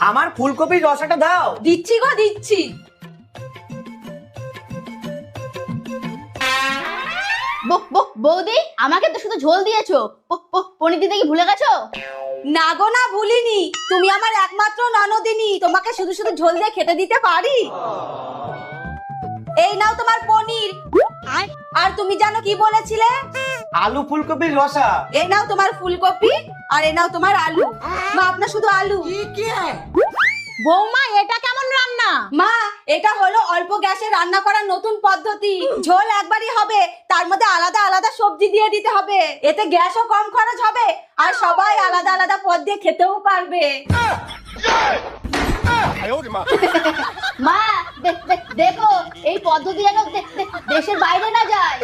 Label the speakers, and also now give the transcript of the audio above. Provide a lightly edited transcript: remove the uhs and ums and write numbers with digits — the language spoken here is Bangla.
Speaker 1: আমার ফুলকপির রসাটা দাও।
Speaker 2: দিচ্ছি গো দিচ্ছি।
Speaker 3: বৌদি আমাকে তো শুধু ঝোল দিয়েছো, পনির দিতে কি ভুলে গেছো?
Speaker 2: না গো না, ভুলিনি। তুমি আমার একমাত্র ননদিনী, তোমাকে শুধু শুধু ঝোল দিয়ে খেতে দিতে পারি? এই নাও তোমার পনির। আর তুমি জানো কি বলেছিলে?
Speaker 1: আলু ফুলকপির রসা।
Speaker 2: এই নাও তোমার ফুলকপি, আর এই নাও তোমার আলু। মা, আপনার শুধু আলু।
Speaker 3: বৌমা এটা কেমন রান্না?
Speaker 2: মা, এটা হলো অল্প গ্যাসে রান্না করার নতুন পদ্ধতি। ঝোল একবারই হবে, তার মধ্যে আলাদা আলাদা সবজি দিয়ে দিতে হবে। এতে গ্যাসও কম খরচ হবে, আর সবাই আলাদা আলাদা পদ দিয়ে খেতেও পারবে।
Speaker 3: মা দেখো এই পদ্ধতি যেন দেশের বাইরে না যায়।